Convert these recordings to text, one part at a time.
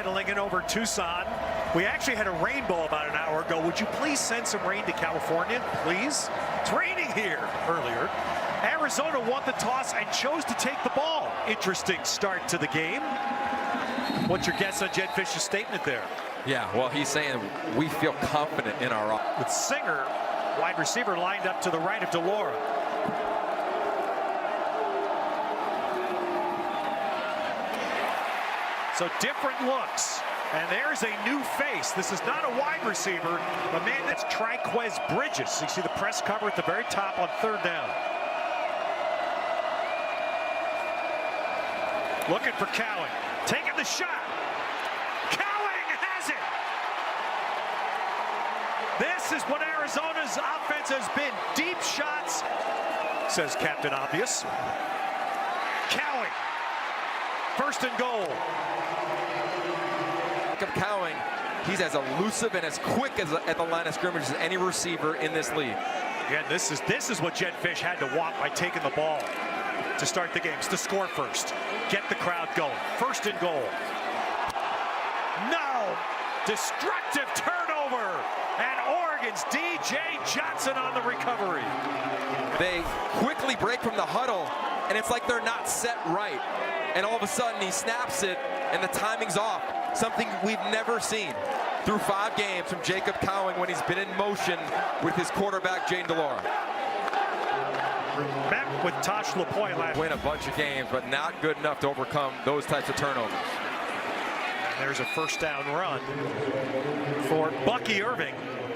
settling in over Tucson. We actually had a rainbow about an hour ago. Would you please send some rain to California, please? It's raining here earlier. Arizona won the toss and chose to take the ball. Interesting start to the game. What's your guess on Jed Fish's statement there? Yeah, well, he's saying we feel confident in our offense. With Singer, wide receiver, lined up to the right of Delora. So different looks. And there's a new face. This is not a wide receiver, but man, that's Triquez Bridges. You see the press cover at the very top on third down. Looking for Cowing. Taking the shot. Cowing has it. This is what Arizona's offense has been. Deep shots, says Captain Obvious. Cowing. First and goal. Cowing, he's as elusive and as quick as at the line of scrimmage as any receiver in this league. Yeah, this is what Jed Fish had to want by taking the ball to start the games, to score first, get the crowd going. First and goal. No! Destructive turnover! And Oregon's DJ Johnson on the recovery. They quickly break from the huddle, and it's like they're not set right. And all of a sudden, he snaps it, and the timing's off. Something we've never seen through 5 games from Jacob Cowing when he's been in motion with his quarterback, Jane Delora. Back with Tosh LaPointe last. Win a bunch of games, but not good enough to overcome those types of turnovers. And there's a first down run for Bucky Irving.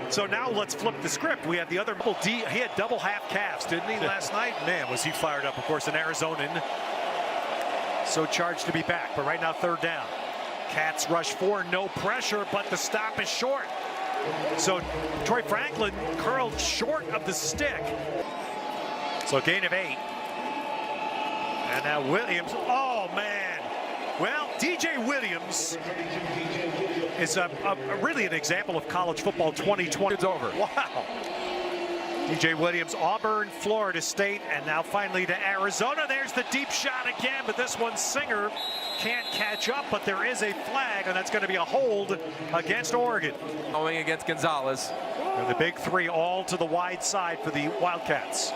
So now let's flip the script. We have the other he had double half calves, didn't he, last night? Man, was he fired up. Of course, an Arizonan. So charged to be back, but right now third down. Cats rush 4, no pressure, but the stop is short. So Troy Franklin curled short of the stick. So gain of 8. And now Williams, oh man. Well, DJ Williams is really an example of college football 2020. It's over. Wow. DJ Williams, Auburn, Florida State, and now finally to Arizona. There's the deep shot again, but this one Singer can't catch up, but there is a flag, and that's going to be a hold against Oregon. Going against Gonzalez. And the big 3 all to the wide side for the Wildcats.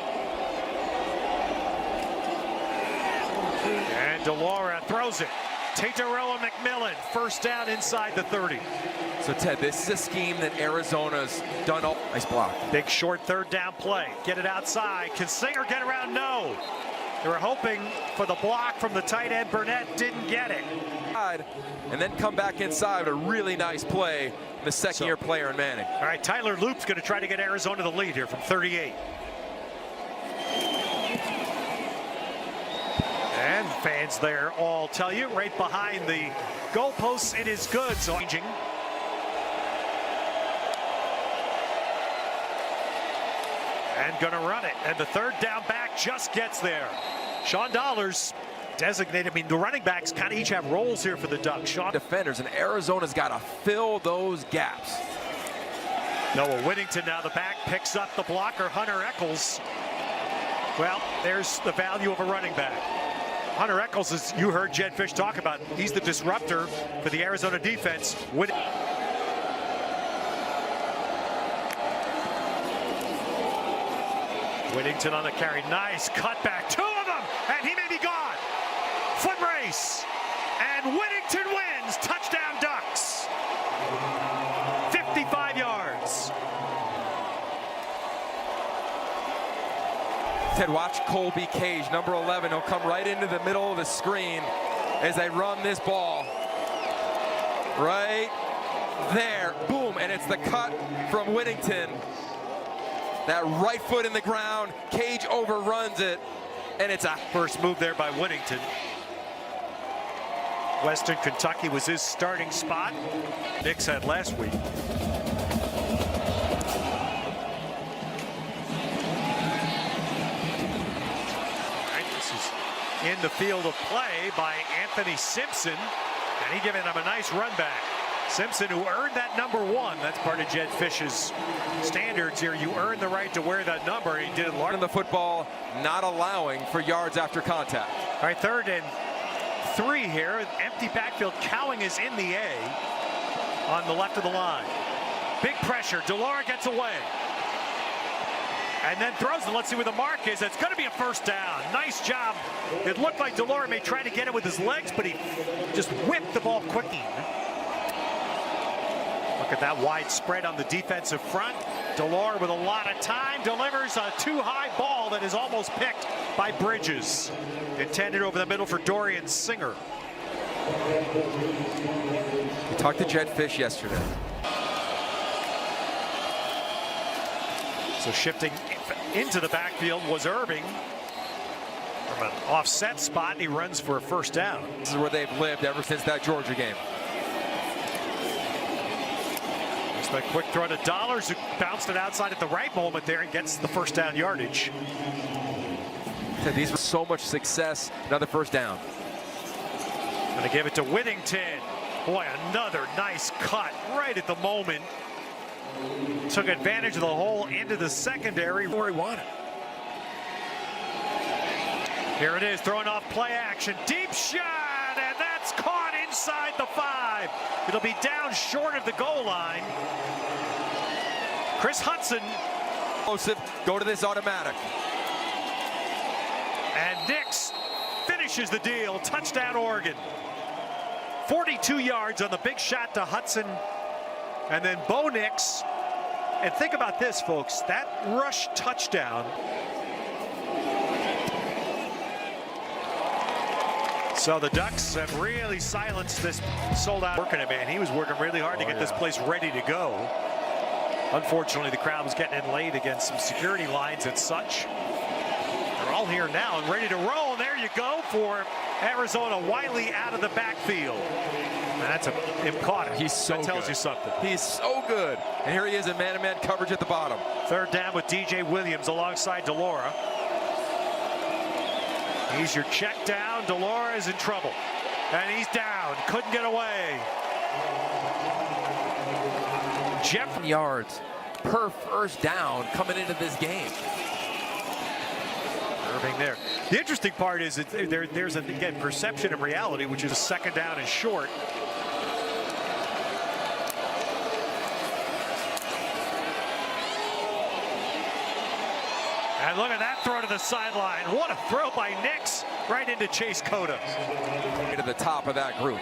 And Delora throws it. Teteroa McMillan, first down inside the 30. So, Ted, this is a scheme that Arizona's done all. Nice block. Big short third down play. Get it outside. Can Singer get around? No. They were hoping for the block from the tight end. Burnett didn't get it. And then come back inside. A really nice play. The second-year player in Manning. All right, Tyler Loop's going to try to get Arizona the lead here from 38. And fans there all tell you right behind the goalposts it is good. So changing. And gonna run it. And the third down back just gets there. Sean Dollars designated. I mean, the running backs kind of each have roles here for the Ducks. Sean defenders, and Arizona's got to fill those gaps. Noah Whittington now the back picks up the blocker, Hunter Eccles. Well, there's the value of a running back. Hunter Eccles, as you heard Jed Fish talk about, he's the disruptor for the Arizona defense. Whittington on the carry, nice cutback, 2 of them, and he may be gone. Foot race, and Whittington wins. Touchdown Ducks. 55 yards. Ted, watch Colby Cage, number 11. He'll come right into the middle of the screen as they run this ball. Right there, boom, and it's the cut from Whittington. That right foot in the ground, Cage overruns it, and it's a first move there by Whittington. Western Kentucky was his starting spot. Knicks had last week. In the field of play by Anthony Simpson, and he giving him a nice run back. Simpson, who earned that number 1, that's part of Jed Fish's standards here. You earn the right to wear that number, and he did it. In the football, not allowing for yards after contact. All right, third and three here. Empty backfield. Cowing is in the A on the left of the line. Big pressure. Delora gets away. And then throws it. Let's see where the mark is. It's going to be a first down. Nice job. It looked like Delora may try to get it with his legs, but he just whipped the ball quickly. Look at that wide spread on the defensive front. Delora with a lot of time delivers a too-high ball that is almost picked by Bridges. Intended over the middle for Dorian Singer. We talked to Jed Fish yesterday. So shifting into the backfield was Irving from an offset spot, and he runs for a first down. This is where they've lived ever since that Georgia game. Just a quick throw to Dollars, who bounced it outside at the right moment there and gets the first down yardage. These were so much success. Another first down. Gonna give it to Whittington. Boy, another nice cut right at the moment. Took advantage of the hole into the secondary where he wanted. Here it is, throwing off play action. Deep shot, and that's caught inside the 5. It'll be down short of the goal line. Chris Hudson. Go to this automatic. And Nix finishes the deal. Touchdown, Oregon. 42 yards on the big shot to Hudson. And then Bo Nix. And think about this, folks. That rush touchdown. So the Ducks have really silenced this sold-out working it, man. He was working really hard to get this place ready to go. Unfortunately, the crowd was getting in late against some security lines and such. They're all here now and ready to roll. And there you go for Arizona. Wiley out of the backfield. And that's him caught it. He's so that tells good. you something. He's so good. And here he is in man-to-man coverage at the bottom. Third down with DJ Williams alongside Delora. He's your check down. Delora is in trouble. And he's down. Couldn't get away. Jeff yards per first down coming into this game. Irving there. The interesting part is that there's again perception and reality, which is a second down and short. And look at that throw to the sideline. What a throw by Nix right into Chase Cota. To the top of that group.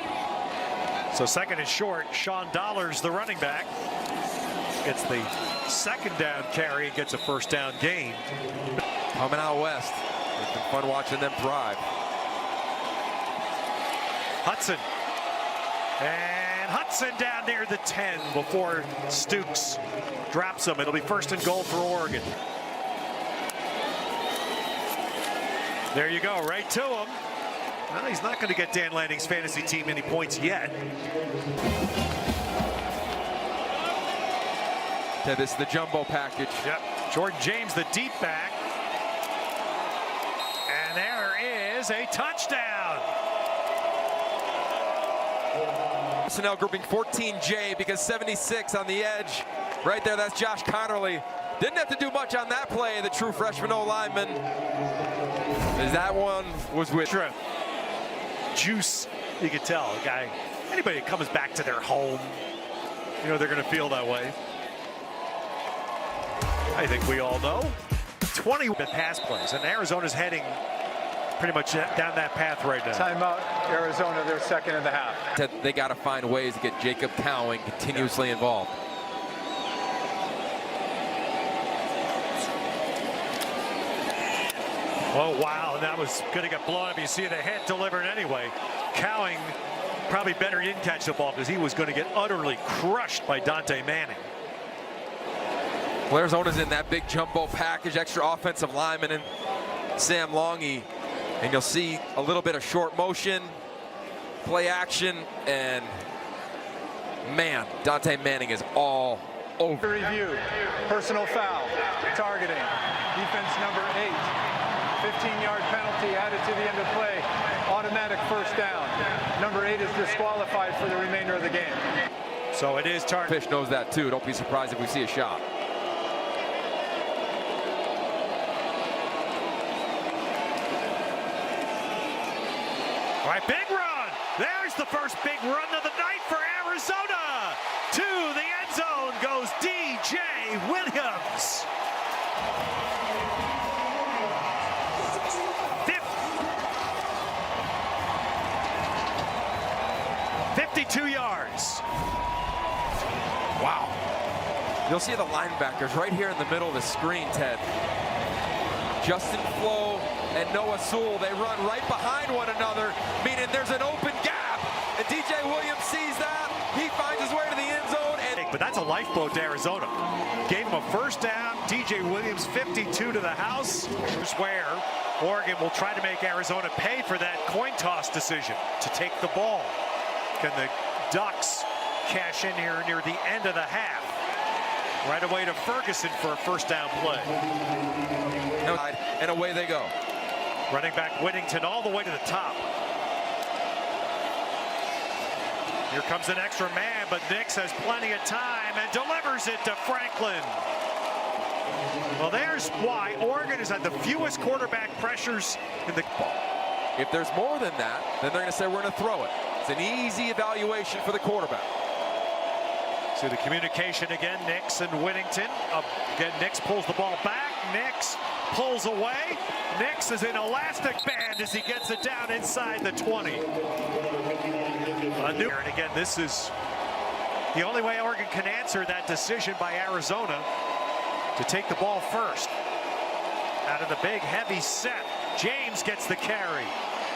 So second and short. Sean Dollars, the running back, gets the second down carry and gets a first down gain. Coming out west. It's been fun watching them thrive. Hudson. And Hudson down near the 10 before Stukes drops him. It'll be first and goal for Oregon. There you go, right to him. Well, he's not going to get Dan Lanning's fantasy team any points yet. Yeah, this is the jumbo package. Yep. Jordan James, the deep back. And there is a touchdown. Personnel grouping 14J because 76 on the edge. Right there, that's Josh Connerly. Didn't have to do much on that play, the true freshman O-lineman. As that one was with juice, you could tell. A guy, anybody that comes back to their home, you know they're going to feel that way. I think we all know. 20 pass plays, and Arizona's heading pretty much down that path right now. Timeout, Arizona, they're second in the half. They got to find ways to get Jacob Cowing continuously involved. Oh, wow, that was going to get blown up. You see the hit delivered anyway. Cowing probably better he didn't catch the ball because he was going to get utterly crushed by Dante Manning. Well, Arizona's in that big jumbo package, extra offensive lineman and Sam Longy. And you'll see a little bit of short motion, play action, and man, Dante Manning is all over. Review, personal foul, targeting, defense number 8. 15-yard penalty added to the end of play. Automatic first down. Number 8 is disqualified for the remainder of the game. So it is target. Fish knows that too. Don't be surprised if we see a shot. All right, big run. There's the first big run of the night for Arizona. To the end zone goes DJ Williams. 52 yards. Wow. You'll see the linebackers right here in the middle of the screen, Ted. Justin Flo and Noah Sewell, they run right behind one another, meaning there's an open gap. And DJ Williams sees that. He finds his way to the end zone. But that's a lifeboat to Arizona. Gave him a first down. DJ Williams 52 to the house. Here's where Oregon will try to make Arizona pay for that coin toss decision to take the ball. Can the Ducks cash in here near the end of the half? Right away to Ferguson for a first down play. And away they go. Running back Whittington all the way to the top. Here comes an extra man, but Nix has plenty of time and delivers it to Franklin. Well, there's why Oregon has had the fewest quarterback pressures in the ball. If there's more than that, then they're going to say we're going to throw it. It's an easy evaluation for the quarterback. See the communication again, Nix and Whittington. Again, Nix pulls the ball back. Nix pulls away. Nix is in elastic band as he gets it down inside the 20. And again, this is the only way Oregon can answer that decision by Arizona to take the ball first. Out of the big, heavy set, James gets the carry.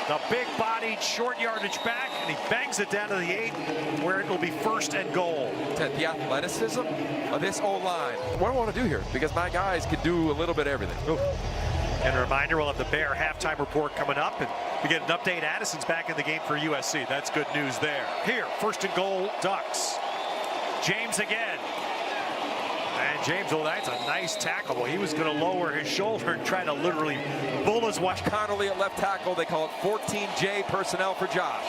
The big-bodied, short yardage back, and he bangs it down to the 8, where it will be first and goal. The athleticism of this O-line. What do I want to do here? Because my guys can do a little bit of everything. Ooh. And a reminder, we'll have the Bear halftime report coming up, and we get an update. Addison's back in the game for USC. That's good news there. Here, first and goal, Ducks. James again. And James, oh, that's a nice tackle. Well, he was going to lower his shoulder and try to literally bull his watch. Connolly at left tackle. They call it 14J personnel for Josh.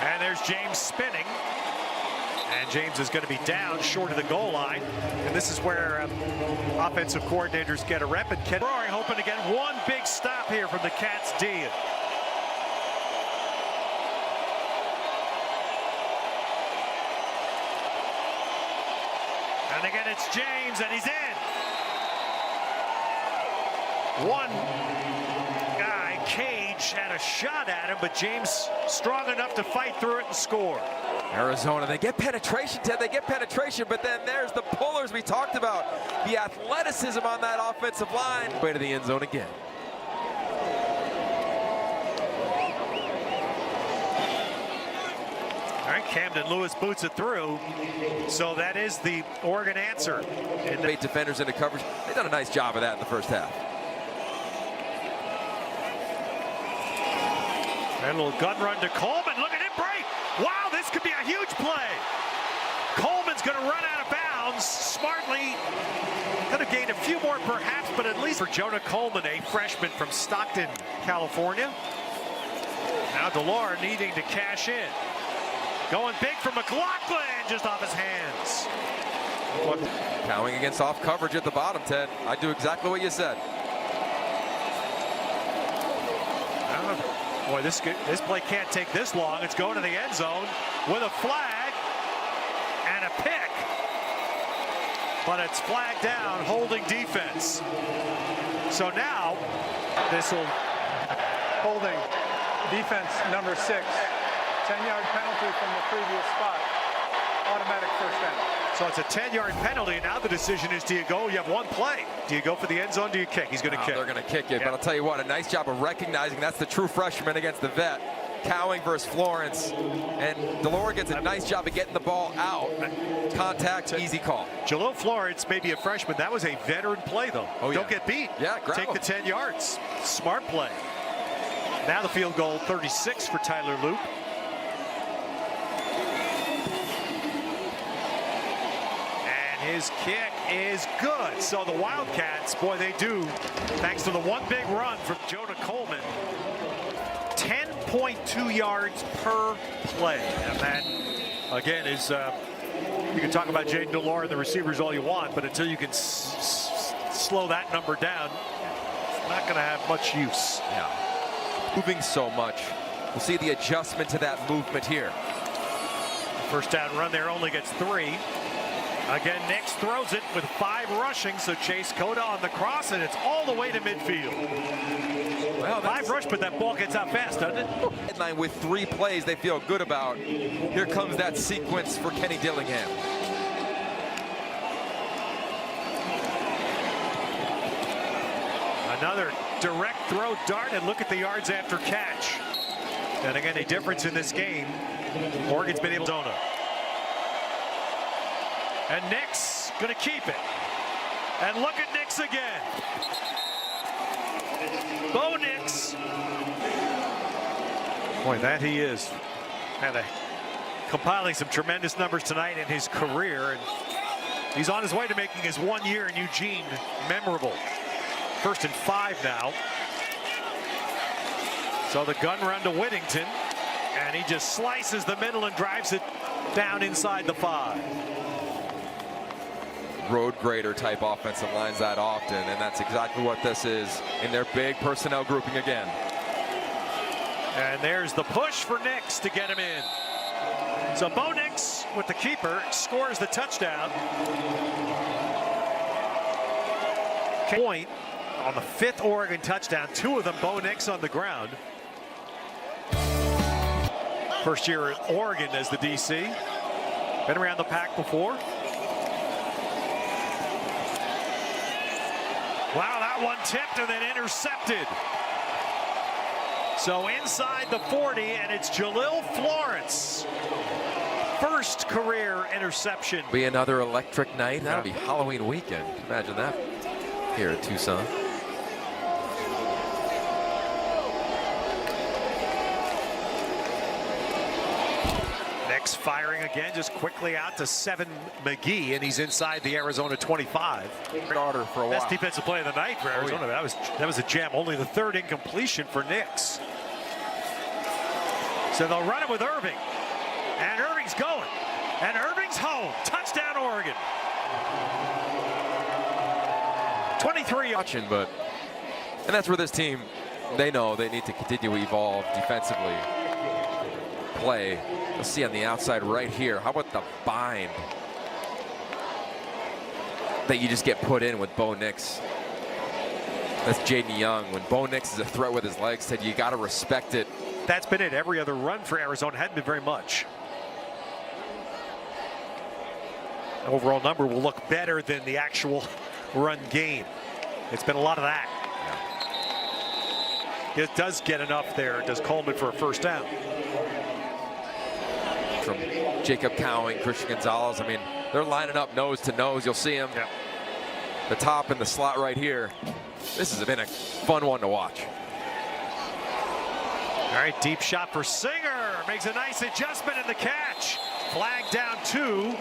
And there's James spinning. And James is going to be down short of the goal line. And this is where offensive coordinators get a rep. And Ken Roaring hoping to get one big stop here from the Cats D. And again, it's James, and he's in. One guy, Cage, had a shot at him, but James strong enough to fight through it and score. Arizona, they get penetration, Ted. They get penetration, but then there's the pullers we talked about. The athleticism on that offensive line. Way to the end zone again. All right, Camden Lewis boots it through. So that is the Oregon answer. And the defenders into coverage. They've done a nice job of that in the first half. And a little gun run to Coleman. Look at him break. Wow, this could be a huge play. Coleman's going to run out of bounds smartly. Could have gained a few more perhaps, but at least for Jonah Coleman, a freshman from Stockton, California. Now Delore needing to cash in. Going big for McLaughlin, just off his hands. Cowing against off coverage at the bottom, Ted. I do exactly what you said. Boy, this play can't take this long. It's going to the end zone with a flag and a pick. But it's flagged down, holding defense. So now, this will... Holding defense number 6. 10-yard penalty from the previous spot. Automatic first down. So it's a 10-yard penalty. Now the decision is, do you go? You have one play. Do you go for the end zone? Do you kick? He's going to kick. They're going to kick it. Yeah. But I'll tell you what, a nice job of recognizing that's the true freshman against the vet. Cowing versus Florence. And Delore gets a nice job of getting the ball out. Contact, easy call. Jalil Florence may be a freshman. That was a veteran play, though. Oh, yeah. Don't get beat. Yeah, grab Take him. the 10 yards. Smart play. Now the field goal, 36 for Tyler Loop. His kick is good. So the Wildcats, boy, they do, thanks to the one big run from Jonah Coleman, 10.2 yards per play. And that, again, is, you can talk about Jaden Delore and the receivers all you want, but until you can slow that number down, not going to have much use. Yeah. Moving so much. We'll see the adjustment to that movement here. First down run there only gets 3. Again, Nix throws it with 5 rushing, so Chase Cota on the cross, and it's all the way to midfield. Well, 5 rush, but that ball gets out fast, doesn't it? Headline with 3 plays they feel good about. Here comes that sequence for Kenny Dillingham. Another direct throw dart, and look at the yards after catch. And again, a difference in this game. Oregon's been able to zone. And Nix going to keep it. And look at Nix again. Bo Nix. Boy, that he is. Compiling some tremendous numbers tonight in his career. And he's on his way to making his 1 year in Eugene memorable. 1st and 5 now. So the gun run to Whittington. And he just slices the middle and drives it down inside the 5. Road grader type offensive lines that often, and that's exactly what this is in their big personnel grouping again. And there's the push for Nix to get him in. So Bo Nix with the keeper scores the touchdown. Point on the 5th Oregon touchdown, 2 of them Bo Nix on the ground. First year at Oregon as the DC. Been around the pack before. Wow, that one tipped and then intercepted. So inside the 40, and it's Jalil Florence. First career interception. Be another electric night. That'll be Halloween weekend. Imagine that here at Tucson. Firing again, just quickly out to 7 McGee, and he's inside the Arizona 25. Starter for a while. Best defensive play of the night for Arizona. Yeah. That was a gem. Only the 3rd incompletion for Nix. So they'll run it with Irving, and Irving's going, and Irving's home. Touchdown, Oregon. 23. But and that's where this team, they know they need to continue to evolve defensively. Play. You'll see on the outside right here. How about the bind that you just get put in with Bo Nix? That's Jaden Young. When Bo Nix is a threat with his legs, said you got to respect it. That's been it. Every other run for Arizona hadn't been very much. Overall number will look better than the actual run game. It's been a lot of that. Yeah. It does get enough there, does Coleman, for a first down. From Jacob Cowing, Christian Gonzalez. I mean, they're lining up nose to nose. You'll see them. Yeah. The top in the slot right here. This has been a fun one to watch. All right, deep shot for Singer. Makes a nice adjustment in the catch. Flag down 2.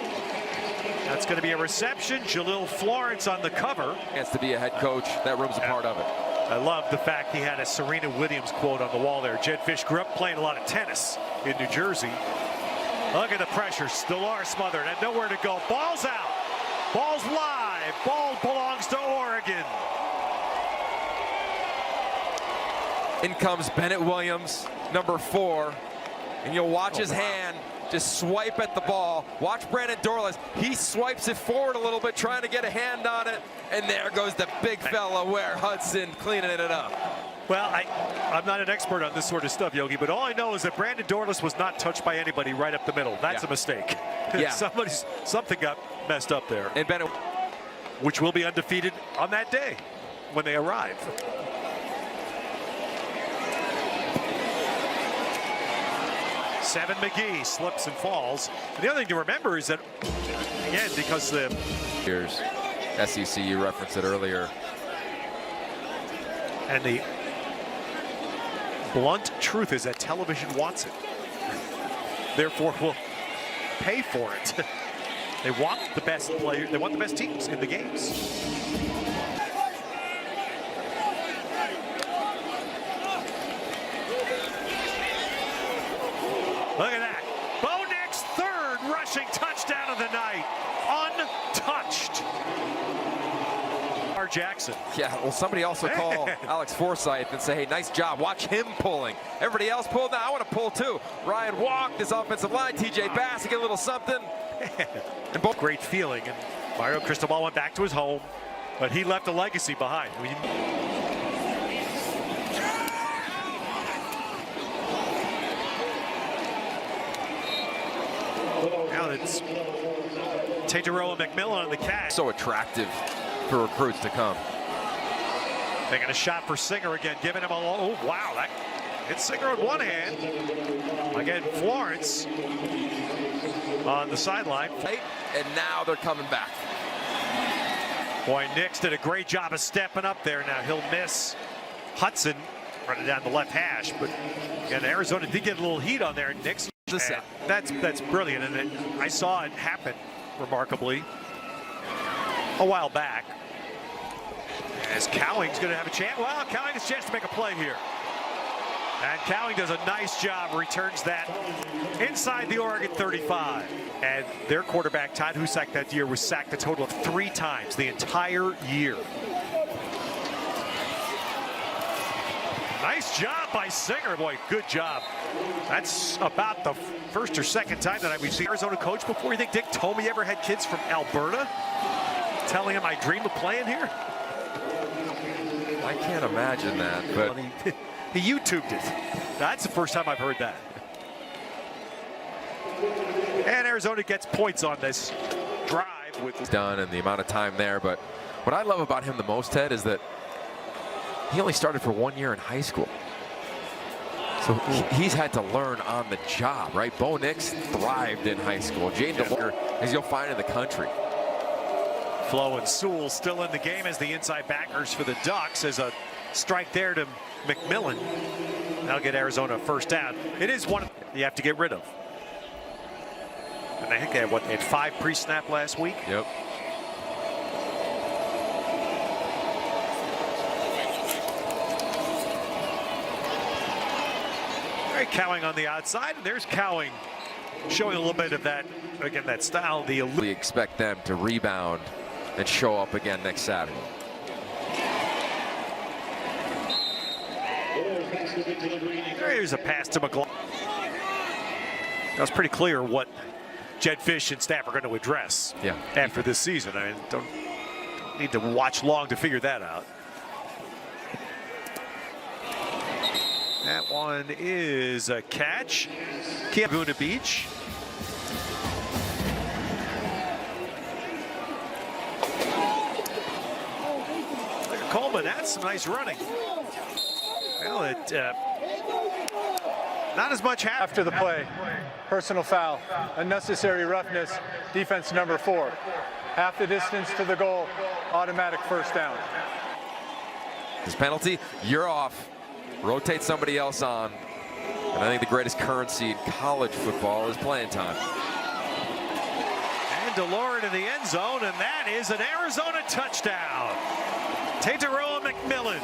That's going to be a reception. Jalil Florence on the cover. Chance to be a head coach. That room's a part of it. I love the fact he had a Serena Williams quote on the wall there. Jed Fish grew up playing a lot of tennis in New Jersey. Look at the pressure. Stillard smothered and nowhere to go. Ball's out. Ball's live. Ball belongs to Oregon. In comes Bennett Williams, number 4. And you'll watch his hand just swipe at the ball. Watch Brandon Dorless. He swipes it forward a little bit, trying to get a hand on it. And there goes the big fella, Ware Hudson, cleaning it up. Well, I'm not an expert on this sort of stuff, Yogi, but all I know is that Brandon Dorless was not touched by anybody right up the middle. That's a mistake. Yeah. Something got messed up there. And Bennett, which will be undefeated on that day when they arrive. Seven McGee slips and falls. And the other thing to remember is that, again, because the years, SEC, you referenced it earlier. And the blunt truth is that television wants it. Therefore, will pay for it. They want the best players. They want the best teams in the games. Look at that. Bo Nix, 3rd rushing touchdown of the night. Untouched. Jackson. Yeah, well, somebody also call Alex Forsythe and say, hey, nice job. Watch him pulling. Everybody else pulled. Now I want to pull too. Ryan walked this offensive line. TJ Bass to get a little something. And both great feeling. And Mario Cristobal went back to his home, but he left a legacy behind. Now it's Teteroa McMillan on the catch. So attractive for recruits to come. Taking a shot for Singer again, giving him a low. Oh, wow, that hit Singer on one hand. Again, Florence on the sideline. And now they're coming back. Boy, Nix did a great job of stepping up there. Now he'll miss Hudson running down the left hash, but again, Arizona did get a little heat on there. Nix, that's brilliant, and I saw it happen remarkably a while back. As Cowing's going to have a chance. Well, Cowing has a chance to make a play here. And Cowing does a nice job, returns that inside the Oregon 35. And their quarterback, Todd Husak, that year was sacked a total of 3 times the entire year. Nice job by Singer. Boy, good job. That's about the first or second time that we've seen Arizona coach before. You think Dick Tomey ever had kids from Alberta telling him I dream of playing here? I can't imagine that, but he YouTubed it. That's the first time I've heard that. And Arizona gets points on this drive with done and the amount of time there. But what I love about him the most, Ted, is that he only started for 1 year in high school. So he's had to learn on the job, right? Bo Nix thrived in high school. Jaden DeLore, as you'll find in the country. Flo and Sewell still in the game as the inside backers for the Ducks. As a strike there to McMillan. That'll get Arizona a first down. It is one you have to get rid of. And I think they had 5 pre-snap last week. Yep. All right, Cowing on the outside, and there's Cowing showing a little bit of that, again, that style. We expect them to rebound and show up again next Saturday. Here's a pass to McLaughlin. That was pretty clear what Jed Fish and staff are going to address after this season. I mean, don't need to watch long to figure that out. That one is a catch. Laguna Beach. Coleman, that's some nice running. Well, not as much after the play. Personal foul, unnecessary roughness, defense number 4. Half the distance to the goal, automatic first down. This penalty, you're off. Rotate somebody else on. And I think the greatest currency in college football is playing time. And DeLore into the end zone, and that is an Arizona touchdown. Teteroa McMillan.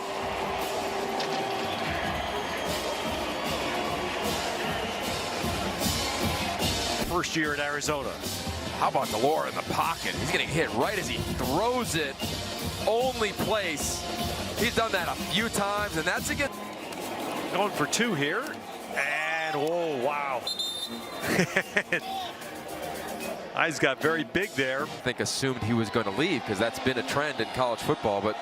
First year at Arizona. How about DeLore in the pocket? He's getting hit right as he throws it. Only place. He's done that a few times, and that's again. Going for 2 here. And, whoa, wow. Eyes got very big there. I think assumed he was going to leave because that's been a trend in college football, but.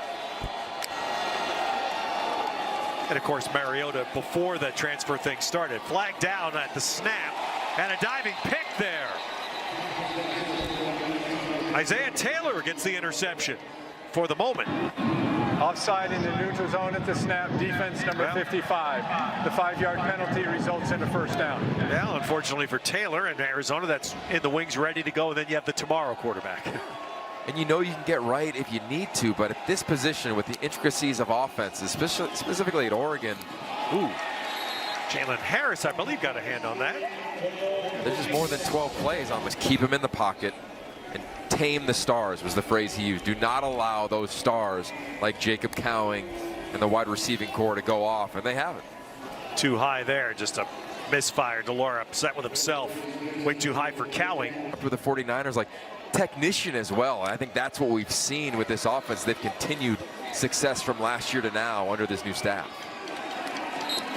And, of course, Mariota, before the transfer thing started, flagged down at the snap. And a diving pick there. Isaiah Taylor gets the interception for the moment. Offside in the neutral zone at the snap, defense number 55. The 5-yard penalty results in a first down. Well, unfortunately for Taylor and Arizona, that's in the wings ready to go, and then you have the tomorrow quarterback. And you know you can get right if you need to, but at this position with the intricacies of offenses, specifically at Oregon. Ooh. Jalen Harris, I believe, got a hand on that. There's just more than 12 plays on this. Keep him in the pocket and tame the stars was the phrase he used. Do not allow those stars like Jacob Cowing and the wide receiving core to go off, and they haven't. Too high there, just a misfire. DeLore upset with himself. Way too high for Cowing. Up with the 49ers, like, technician as well. I think that's what we've seen with this offense. They've continued success from last year to now under this new staff.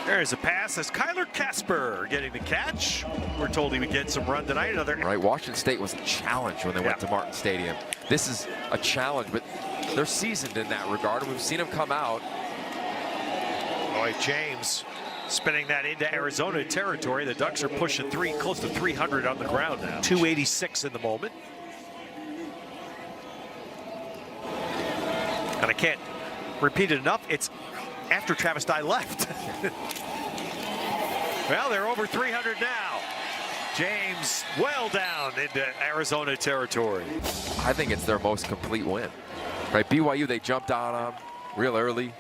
There's a pass as Kyler Casper getting the catch. We're told he would get some run tonight. Right, Washington State was a challenge when they went to Martin Stadium. This is a challenge, but they're seasoned in that regard, and we've seen them come out. Boy, James spinning that into Arizona territory. The Ducks are pushing close to 300 on the ground now. 286 in the moment. And I can't repeat it enough. It's after Travis Dye left. Well, they're over 300 now. James well down into Arizona territory. I think it's their most complete win. Right, BYU, they jumped out on them real early.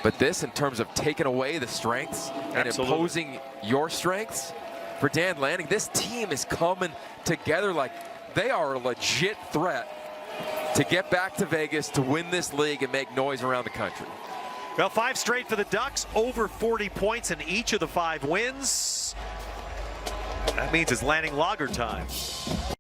But this, in terms of taking away the strengths and imposing your strengths for Dan Lanning, this team is coming together like they are a legit threat to get back to Vegas to win this league and make noise around the country. Well, 5 straight for the Ducks, over 40 points in each of the 5 wins. That means it's Lanning Lager time.